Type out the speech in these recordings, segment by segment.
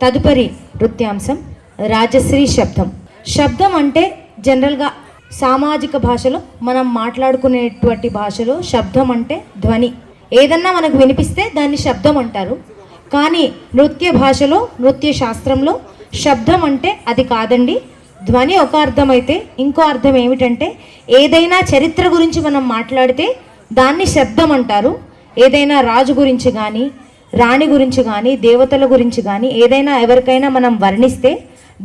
తదుపరి నృత్యాంశం రాజశ్రీ శబ్దం. శబ్దం అంటే జనరల్గా సామాజిక భాషలో మనం మాట్లాడుకునేటువంటి భాషలో శబ్దం అంటే ధ్వని. ఏదన్నా మనకు వినిపిస్తే దాన్ని శబ్దం అంటారు. కానీ నృత్య భాషలో, నృత్య శాస్త్రంలో శబ్దం అంటే అది కాదండి. ధ్వని ఒక అర్థం అయితే ఇంకో అర్థం ఏమిటంటే ఏదైనా చరిత్ర గురించి మనం మాట్లాడితే దాన్ని శబ్దం అంటారు. ఏదైనా రాజు గురించి కానీ, రాణి గురించి కానీ, దేవతల గురించి కానీ ఏదైనా ఎవరికైనా మనం వర్ణిస్తే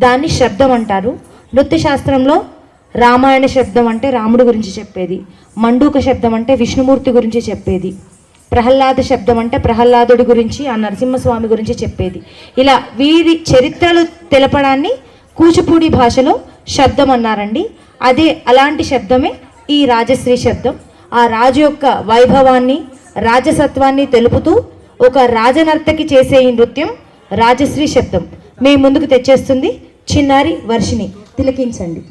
దాన్ని శబ్దం అంటారు. నృత్య శాస్త్రంలో రామాయణ శబ్దం అంటే రాముడి గురించి చెప్పేది, మండూక శబ్దం అంటే విష్ణుమూర్తి గురించి చెప్పేది, ప్రహ్లాద శబ్దం అంటే ప్రహ్లాదుడి గురించి, ఆ నరసింహస్వామి గురించి చెప్పేది. ఇలా వీరి చరిత్రలు తెలపడాన్ని కూచిపూడి భాషలో శబ్దం అన్నారండి. అదే అలాంటి శబ్దమే ఈ రాజశ్రీ శబ్దం. ఆ రాజు యొక్క వైభవాన్ని, రాజసత్వాన్ని తెలుపుతూ ఒక రాజనర్తకి చేసే ఈ నృత్యం రాజశ్రీ శబ్దం మీ ముందుకు తెచ్చేస్తుంది చిన్నారి వర్షిణి. తిలకించండి.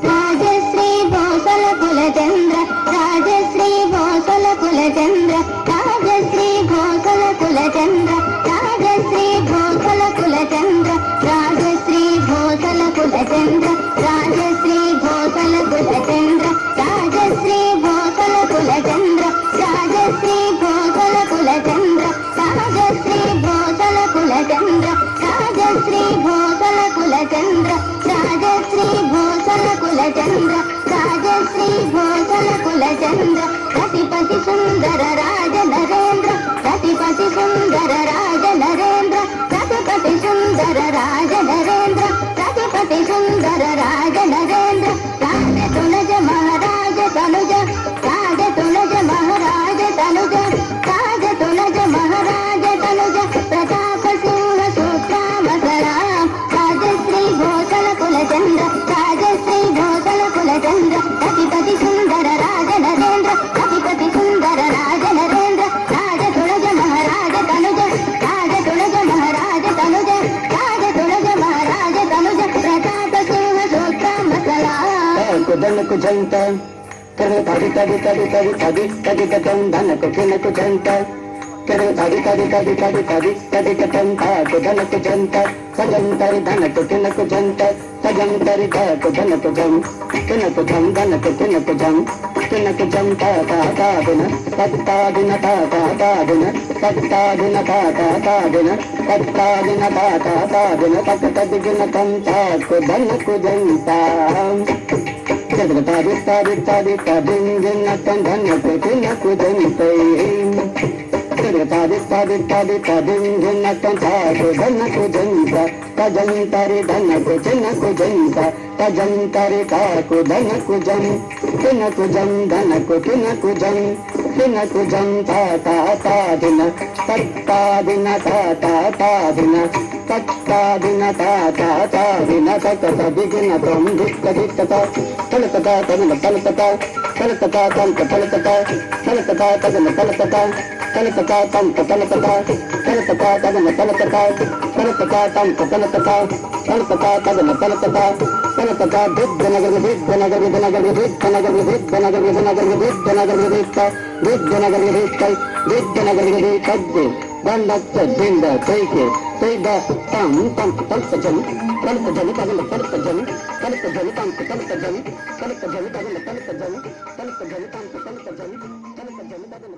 రాజశ్రీ భోసల కులచంద్ర, రాజశ్రీ భోసల కులచంద్ర, రాజశ్రీ భోసల కులచంద్ర, రాజశ్రీ భోసల కులచంద్ర, రాజశ్రీ భోసల కులచంద్ర, రాజశ్రీ భోసల కులచంద్ర, రాజశ్రీ భోసల కులచంద్ర, రాజశ్రీ భోసల కులచంద్ర, రాజశ్రీ భోసల కులచంద్ర, రాజశ్రీ భోసల కులచంద్ర, రాజశ్రీ భోసల కులచంద్ర, రాజశ్రీ భోసల కులచంద్ర, రతిపతి సుందర రాజ నరేంద్ర, రతిపతి సుందర రాజ నరేంద్ర, రతిపతి సుందర రాజ నరేంద్ర, రతిపతి సుందర రాజ నరేంద్ర, రాజ తులజ మహారాజ తనుజ, రాజ తులజ మహారాజ తనుజ, రాజ తులజ మహారాజ తనుజ, ప్రతాప సింహ సూత్రామసరా, రాజశ్రీ భోసల కులచంద్ర, రాజశ్రీ భోసల కులచంద్ర, రతిపతి సుందర రాజ నరేంద్ర, రతిపతి సుందర రాజ నరేంద్ర, రాజ తులజ మహారాజ తనుజ, రాజ తులజ మహారాజ తనుజ, రాజ తులజ మహారాజ తనుజ, ప్రతాప సింహ సూత్రామసరా. కుదనకు జంట కరు తడి తడి తడి తడి తడి తడి గతం ధనకు కినకు జంట కరు తడి తడి తడి తడి తడి తడి గతం కుదనకు జంట సజంతరి ధనకు కినకు జంట సజంతరి ధకు ధనకు జం కినకు జం ధనకు కినకు జం కినకు జం తాదిన తత్తాదిన తాదిన తత్తాదిన తాదిన తత్తాదిన తాదిన తక్క తదిగిన కంట కుదనకు జంట తాది తాది తాది తదింగిన కంధనకు కినకు జంతై తాది తాది తాది తదింగిన కంఠకు ధనకు జంత తజంతరి ధనకు చిన్నకు జంత తజంతరి కాకు ధనకు జం కినకు జం ధనకు కినకు జం కినకు జం తాదిన తత్తాదిన తాదిన తత్తాదిన తాదిన తక తదిగిన తం దిక్క దిక్కత తలకత తగన తలకత తలకత తంక తలకత తలకత తగన తలకత తలకత తంక తలకత తలకత తగన తలకత తలకత తంక తలకత తలకత తగన తలకత తలకత దిగ్గనగర దిగ్గనగర దిగ్గనగర దిగ్గనగర దిగ్గనగర దిగ్గనగర దిగ్గనగర దిగ్గనగర దిగ్గనగర దిగ్గనగర దండచ్చ దింద తైకే తైద తం తం తల్కజని తల్కజని తగల తల్కజని తల్కజని తంక తల్కజని తల్కజని తగల తల్కజని తల్కజని తంక తల్కజని